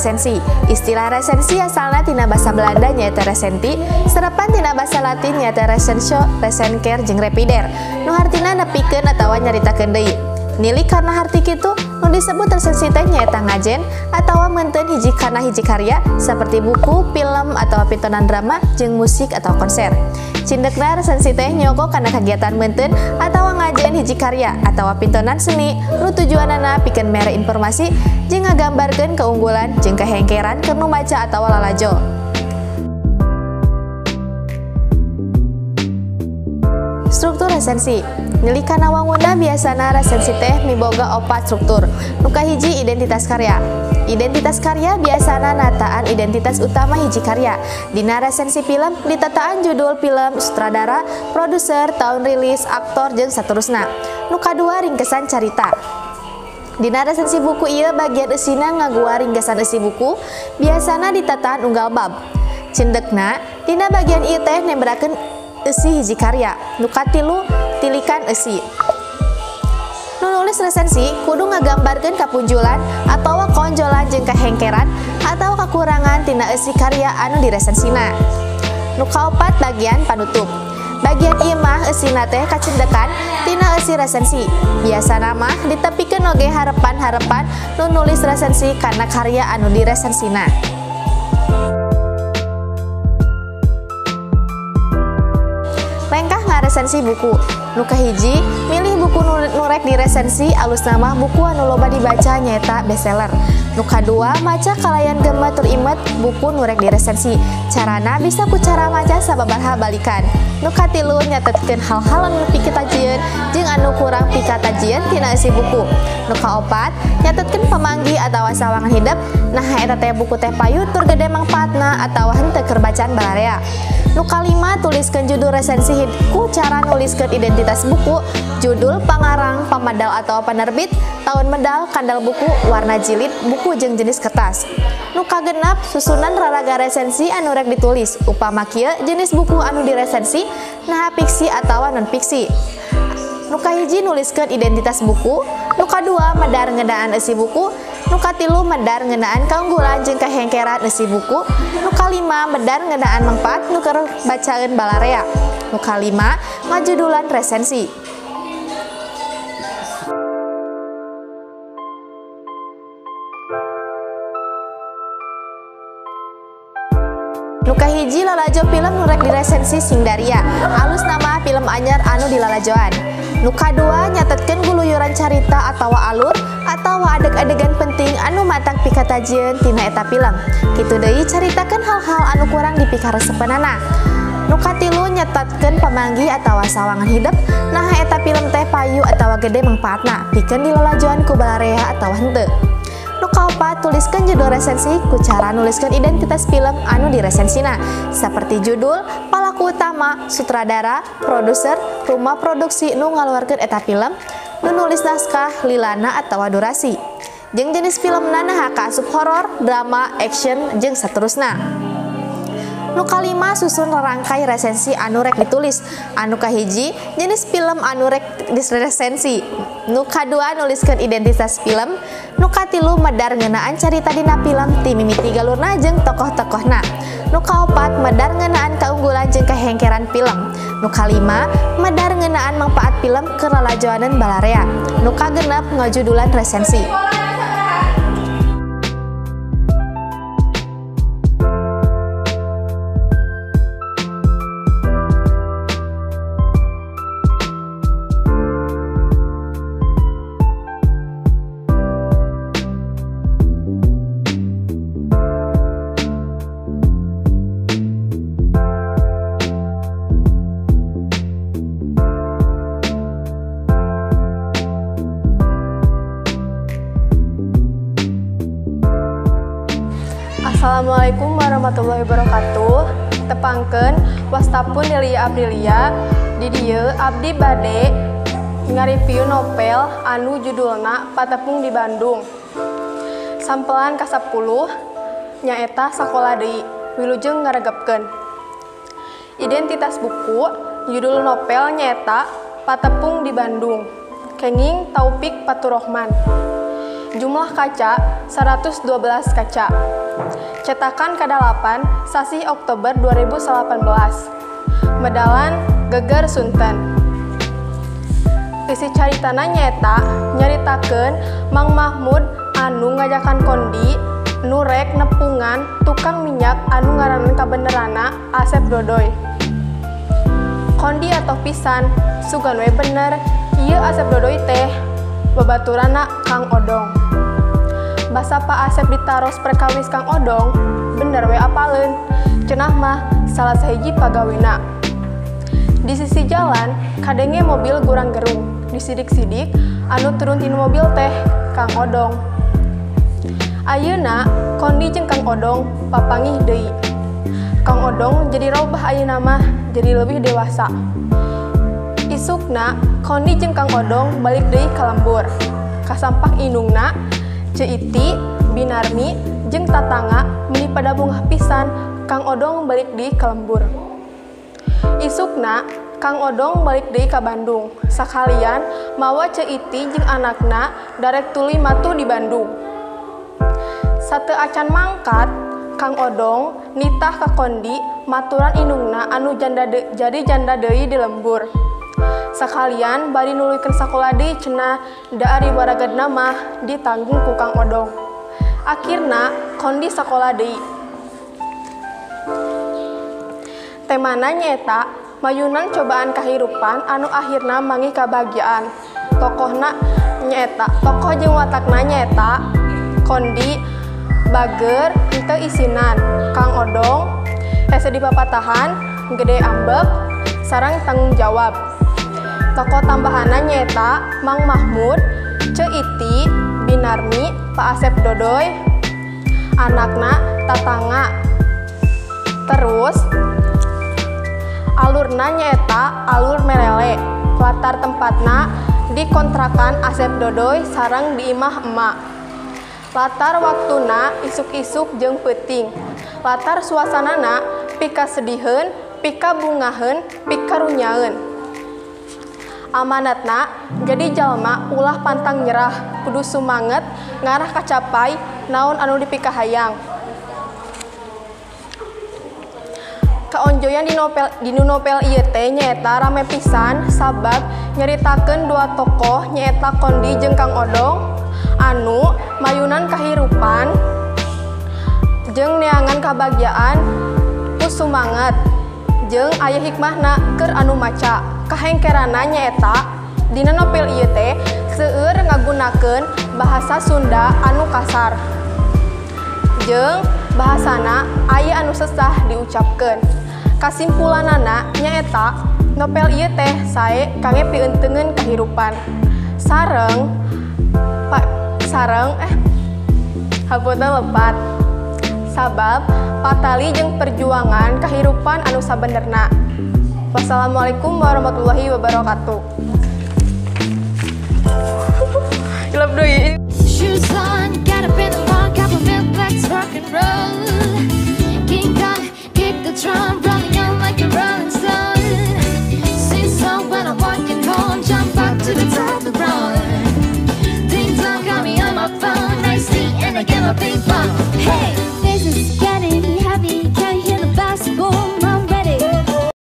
resensi. Istilah resensi asalna tina basa Belanda nyaeta resenti, serapan tina basa Latin nyaeta resensio, resenker jeung repider. Nu hartina nepikeun atawa nyaritakeun deui. Nili karena harti kitu nu disebut resensi teh nyaeta ngajen atawa meunteun hiji kana hiji karya saperti buku, film atawa pitonan drama jeung musik atau konser. Cindekna resensi teh nyoko kana kagiatan meunteun atawa ngajen hiji karya atawa pitonan seni nu tujuanana pikeun mere informasi jeung ngagambarkeun keunggulan jeung kahengkeran keur nu maca atawa lalajo. Struktur resensi. Nili kana wangunna biasana resensi teh miboga 4 struktur. Nu kahiji identitas karya. Identitas karya biasana nataan identitas utama hiji karya. Dina resensi film ditataan judul film, sutradara, produser, tahun rilis, aktor jeung saterusna. Nu kadua ringkesan carita. Dina resensi buku ieu bagian eusina ngaguar ringkesan eusi buku, biasana ditataan unggal bab. Cindekna dina bagian ieu teh nemberakeun eusi hiji karya. Nu katilu tilikan eusi. Nu nulis resensi kudu ngagambarkeun kapunjulan atawa konjolan jeung kahengkeran atawa kakurangan tina eusi karya anu diresensina. Nu kaopat bagian panutup. Bagian ieu mah eusina teh kacendekan tina eusi resensi. Biasana mah ditepikeun oge harepan-harepan nu nulis resensi kana karya anu diresensina. Lengkah ngaresensi buku. Nu kahiji, milih buku nu rek diresensi alus nama buku anu loba dibaca nyaeta bestseller. Nu kadua, maca kalayan gema tur imet buku nu rek diresensi. Carana bisa ku cara maca sababaraha balikan. Nu katilu, nyatetkeun hal-hal anu pikitajian jeung anu kurang pikatajian tina isi buku. Nu kaopat, nyatetkeun pamanggi atawa sawangan hidup. Nah eta teh buku teh payu tur gede mangpaatna atawa henteu keur bacaan balarea. Nu kalima, tuliskeun judul resensi ku cara nuliskeun identitas buku, judul, pangarang, pamadal atau penerbit, tahun medal, kandal buku, warna jilid, buku jeung jenis kertas. Nu kagenap, susunan raraga resensi anu rek ditulis, upama kieu jenis buku anu diresensi, naha fiksi atawa non fiksi. Nu kahiji nuliskeun identitas buku, nu kadua medar ngeunaan eusi buku, nu katilu medar ngeunaan kaunggulan jeung kahengkeran eusi buku, nu kalima medar ngeunaan mangpaat nu keur bacaeun balarea. Nu kalima ngajudulan resensi. Nu kahiji lalajo film nu rek diresensi Singdaria, alus nama film anyar anu dilalajoan. Nu kadua nyatetkeun guluyuran carita atawa alur atawa adeg-adegan penting anu matang pikatajian tina eta film. Kitu deui caritakeun hal-hal anu kurang dipikaresepeunana. Nu katilu nyatetkeun pamanggi atawa sawangan hidup, nah eta film teh payu atawa gede mangpaatna pikeun dilalajoan ku balarea atawa henteu. Nu kaopat tuliskeun judul resensi ku cara nuliskeun identitas film anu diresensina, saperti judul, palaku utama, sutradara, produser, rumah produksi nu ngaluarkeun eta film, nu nulis naskah, lilana atawa durasi. Jeung jenis filmna naha kaasup horor, drama, action jeung saterusna. Nu kalima susun rangkai resensi anu rek ditulis. Anu kahiji jenis film anu rek diresensi. Nu kadua nuliskeun identitas film. Nu katilu medar ngeunaan carita dina film ti mimiti galurna jeung tokoh-tokohna. Nu kaopat medar ngeunaan kaunggulan jeung kahengkeran film. Nu kalima medar ngeunaan mangpaat film keur lalajoaneun balarea. Nu kagenep ngajudulan resensi. Assalamualaikum warahmatullahi wabarakatuh. Tepangkeun wastapun Delia Aprilia. Di dieu abdi bade ngareview novel anu judulna Patepung di Bandung. Sampelan ka-10 nyaeta sakola deui. Wilujeng ngaregepkeun. Identitas buku, judul novel nyaeta Patepung di Bandung. Kenging Taufik Faturrahman. Jumlah kaca 112 kaca. Cetakan ke-8 sasi Oktober 2018. Medalan Geger Sunten. Isi caritana nyaeta nyaritakeun Mang Mahmud anu ngajakan kondi nu rek nepungan tukang minyak anu ngaranna kabenerana Asep Dodoy. Kondi atau pisan sugan we bener ieu Asep Dodoy teh babaturana Kang Odong. Basa Pak Asep ditaros perkawis Kang Odong bener we apaleun cenah mah salah sahiji pagawena. Di sisi jalan kadenge mobil gurang gerung disidik-sidik anu turun tinu mobil teh Kang Odong. Ayeuna kondi jeung Kang Odong papangih deui. Kang Odong jadi robah ayeuna mah jadi lebih dewasa. Isukna kondi jeung Kang Odong balik deui ka lembur. Kasampak indungna Ceiti, Binarmi jeung Tatangga meuli pada bungah pisan Kang Odong balik deui ka lembur. Isukna Kang Odong balik deui ka Bandung. Sakalian mawa Ceiti jeung anakna darek tuluy matu di Bandung. Sateu acan mangkat, Kang Odong nitah ka kondi maturan indungna anu jadi janda deui di lembur. Sakalian bari nuluykeun sakola deui cenah da ari waragadna mah ditanggung ku Kang Odong. Akhirna kondi sakola deui. Temana nyaeta mayunan cobaan kahirupan anu akhirna manggih kabahagiaan. Tokohna nyaeta, tokoh jeung watakna nyaeta kondi bager henteu isinan Kang Odong hese dipapatahan gede ambek sareng tanggung jawab. Tokoh tambahanna nyaeta Mang Mahmud, Ceiti, Binarmi, Pak Asep Dodoy, anakna Tatangga. Terus alurna nyaeta alur merele. Latar tempatna di kontrakan Asep Dodoy sareng di imah emak. Latar waktuna isuk-isuk jeung peuting. Latar suasanana pika sediheun, pika bungaheun, pika runyaeun. Amanatna jadi jalma ulah pantang nyerah, kudu sumanget ngarah kacapai naon anu dipika hayang. Kaonjoyan di novel ieu teh nyaeta rame pisan sabab nyaritakeun dua tokoh nyaeta Kondi jeung Kang Odong anu mayunan kahirupan jeung neangan kabahagiaan ku sumanget jeung aya hikmahna keur anu maca. Kahengkerana nyaeta dina novel ieu teh seueur ngagunakeun bahasa Sunda anu kasar jeung bahasana aya anu sesah diucapkeun. Kasimpulanana nyaeta novel ieu teh sae kangge pieunteugeun kahirupan sareng haboda lepat sabab patali jeung perjuangan kahirupan anu sabenerna. Wassalamualaikum warahmatullahi wabarakatuh. Ilap deui. Shoes on, got up in the morning, cup of milk, let's rock and roll. King Kong, kick the drum, rolling on like a rolling stone. Sing song when I'm walking home, jump up to the top of the road. Ding dong got me on my phone, I see and I get my ping pong. Hey.